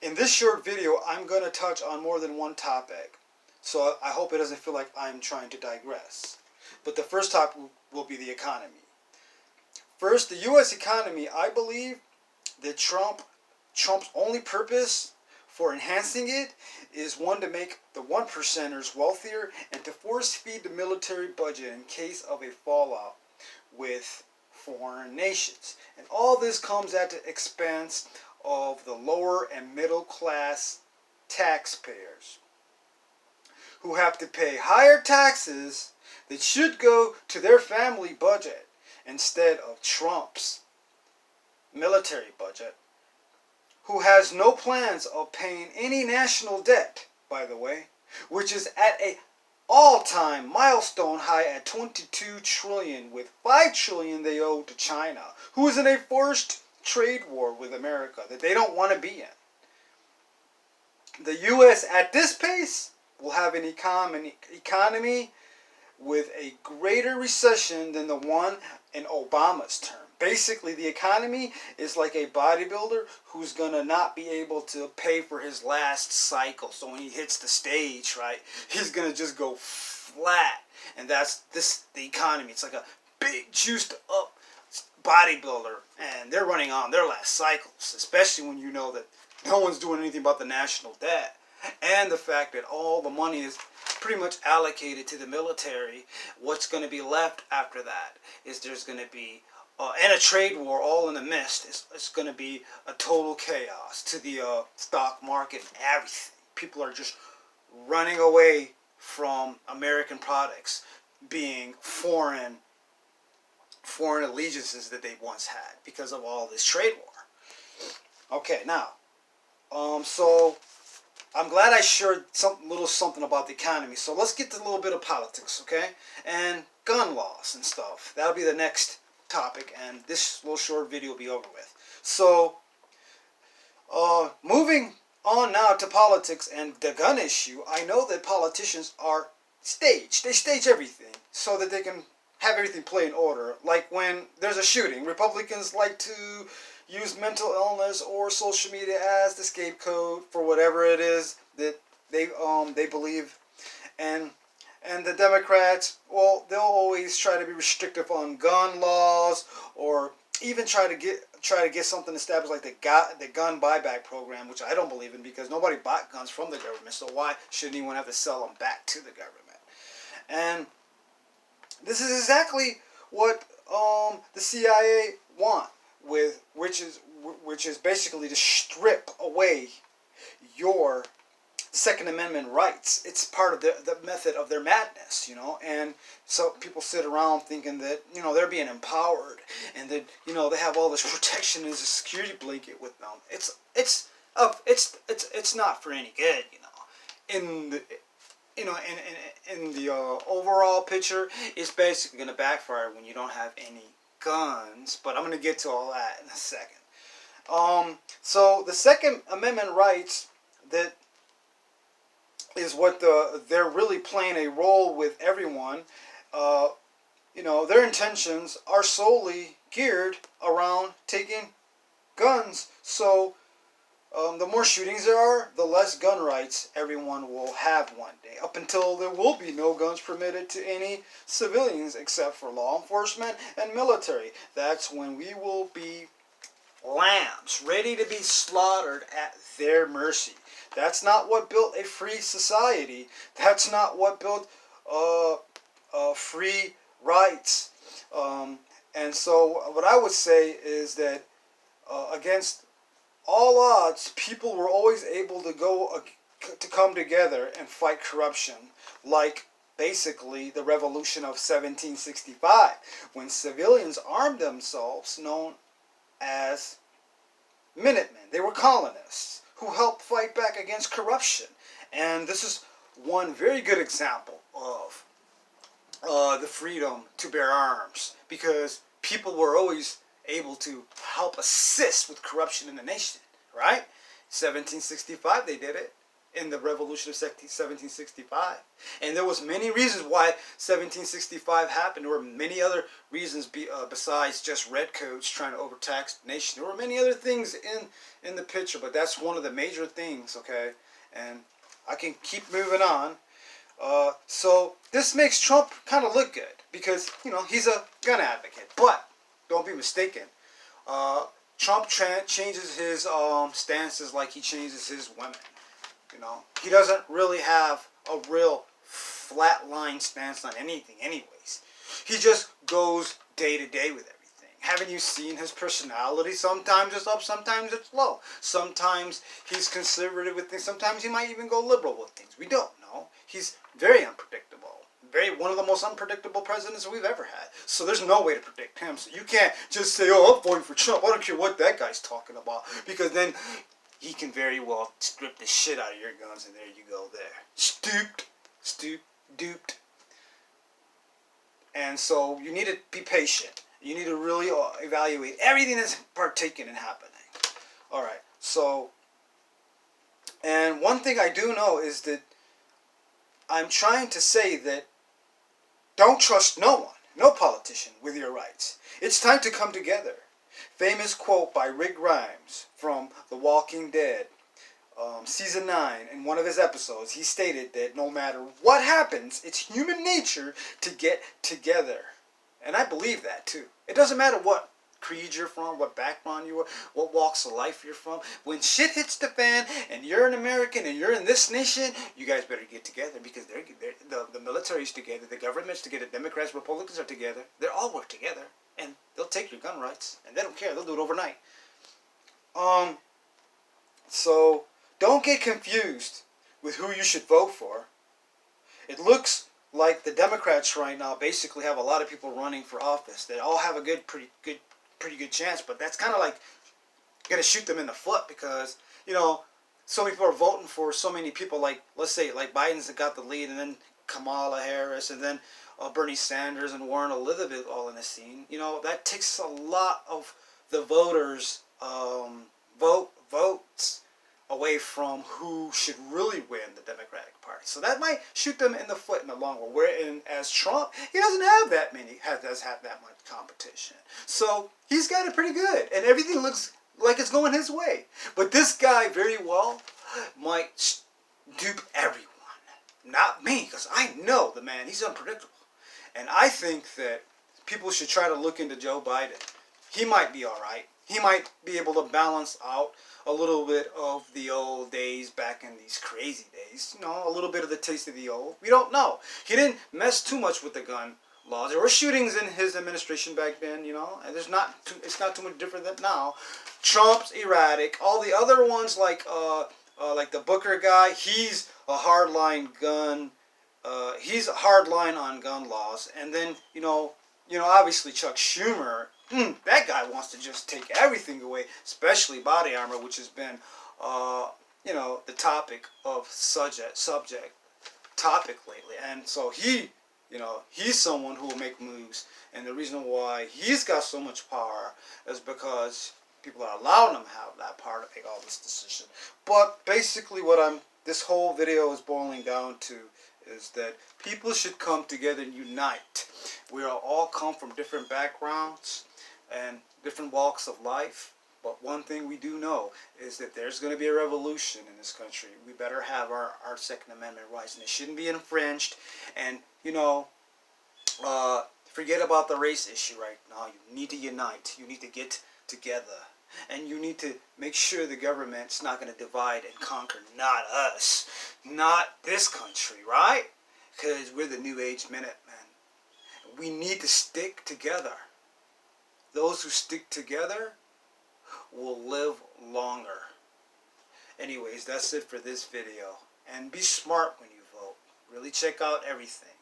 In this short video, I'm going to touch on more than one topic. So I hope it doesn't feel like I'm trying to digress. But the first topic will be the economy. First, the U.S. economy. I believe that Trump's only purpose for enhancing it is one, to make the one percenters wealthier and to force feed the military budget in case of a fallout with foreign nations. And all this comes at the expense of the lower and middle class taxpayers who have to pay higher taxes that should go to their family budget instead of Trump's military budget, who has no plans of paying any national debt, by the way, which is at a all-time milestone high at 22 trillion, with 5 trillion they owe to China, who is in a forced trade war with America that they don't want to be in. The U.S. at this pace will have an economy with a greater recession than the one in Obama's term. Basically, the economy is like a bodybuilder who's going to not be able to pay for his last cycle. So when he hits the stage, right, he's going to just go flat. And that's the economy. It's like a big juiced up bodybuilder, and they're running on their last cycles, especially when you know that no one's doing anything about the national debt and the fact that all the money is pretty much allocated to the military. What's going to be left after that is there's going to be and a trade war all in the mist. It's going to be a total chaos to the stock market and everything. People are just running away from American products, being foreign allegiances that they once had because of all this trade war. Okay, now, so I'm glad I shared something about the economy. So let's get to a little bit of politics, okay? And gun laws and stuff. That'll be the next topic, and this little short video will be over with. So, moving on now to politics and the gun issue. I know that politicians are staged. They stage everything so that they can have everything play in order. Like when there's a shooting, Republicans like to use mental illness or social media as the scapegoat for whatever it is that they believe. And the Democrats, well, they'll always try to be restrictive on gun laws, or even try to get something established like the gun buyback program, which I don't believe in because nobody bought guns from the government. So why should anyone have to sell them back to the government? And this is exactly what the CIA want, which is basically to strip away your Second Amendment rights. It's part of the method of their madness, you know. And so people sit around thinking that, you know, they're being empowered and that, you know, they have all this protection as a security blanket with them. It's not for any good, you know. In the overall picture, it's basically going to backfire when you don't have any guns. But I'm going to get to all that in a second. So the Second Amendment rights, that is what they're really playing a role with everyone. You know, their intentions are solely geared around taking guns. So the more shootings there are, the less gun rights everyone will have one day, up until there will be no guns permitted to any civilians except for law enforcement and military. That's when we will be lambs, ready to be slaughtered at their mercy. That's not what built a free society. That's not what built free rights. And so what I would say is that against all odds, people were always able to come together and fight corruption, like basically the revolution of 1765, when civilians armed themselves, known as Minutemen. They were colonists who helped fight back against corruption. And this is one very good example of the freedom to bear arms, because people were always able to help assist with corruption in the nation, right? 1765 they did it. in the revolution of 1765. And there was many reasons why 1765 happened. There were many other reasons besides just redcoats trying to overtax the nation. There were many other things in the picture, but that's one of the major things, okay? And I can keep moving on. So this makes Trump kind of look good because, you know, he's a gun advocate. But don't be mistaken. Trump changes his stances like he changes his women. You know, he doesn't really have a real flat line stance on anything anyways. He just goes day to day with everything. Haven't you seen his personality? Sometimes it's up, sometimes it's low. Sometimes he's conservative with things. Sometimes he might even go liberal with things. We don't know. He's very unpredictable. One of the most unpredictable presidents we've ever had. So there's no way to predict him. So you can't just say, oh, I'm voting for Trump. I don't care what that guy's talking about. Because then he can very well strip the shit out of your guns, and there you go there. Duped. And so you need to be patient. You need to really evaluate everything that's partaken in happening. Alright, so, and one thing I do know is that I'm trying to say that don't trust no one, no politician with your rights. It's time to come together. Famous quote by Rick Grimes from The Walking Dead, Season 9, in one of his episodes, he stated that no matter what happens, it's human nature to get together. And I believe that too. It doesn't matter what creed you're from, what background you are, what walks of life you're from. When shit hits the fan and you're an American and you're in this nation, you guys better get together because the military's together, the government's together, Democrats, Republicans are together. They're all work together. And they'll take your gun rights. And they don't care. They'll do it overnight. So don't get confused with who you should vote for. It looks like the Democrats right now basically have a lot of people running for office. They all have a pretty good chance. But that's kind of like going to shoot them in the foot because, you know, so many people are voting for so many people. Like, let's say, like Biden's got the lead, and then Kamala Harris, and then Bernie Sanders and Warren Elizabeth all in the scene. You know, that takes a lot of the voters' votes away from who should really win the Democratic Party. So that might shoot them in the foot in the long run. Whereas Trump, he doesn't have that much competition. So he's got it pretty good, and everything looks like it's going his way. But this guy very well might dupe everyone. Not me, because I know the man, he's unpredictable. And I think that people should try to look into Joe Biden. He might be alright. He might be able to balance out a little bit of the old days back in these crazy days. You know, a little bit of the taste of the old. We don't know. He didn't mess too much with the gun laws. There were shootings in his administration back then, you know, and it's not too much different than now. Trump's erratic. All the other ones like the Booker guy, he's a hardline gun. He's a hardline on gun laws. And then you know, obviously Chuck Schumer. That guy wants to just take everything away, especially body armor, which has been, you know, the topic of subject topic lately. And so he, you know, he's someone who will make moves. And the reason why he's got so much power is because people are allowing him to have that power to make all this decision. But basically this whole video is boiling down to is that people should come together and unite. We all come from different backgrounds and different walks of life. But one thing we do know is that there's going to be a revolution in this country. We better have our Second Amendment rights, and it shouldn't be infringed. And, you know, forget about the race issue right now. You need to unite. You need to get together. And you need to make sure the government's not going to divide and conquer. Not us. Not this country, right? Because we're the New Age Minutemen. We need to stick together. Those who stick together will live longer. Anyways, that's it for this video. And be smart when you vote. Really check out everything.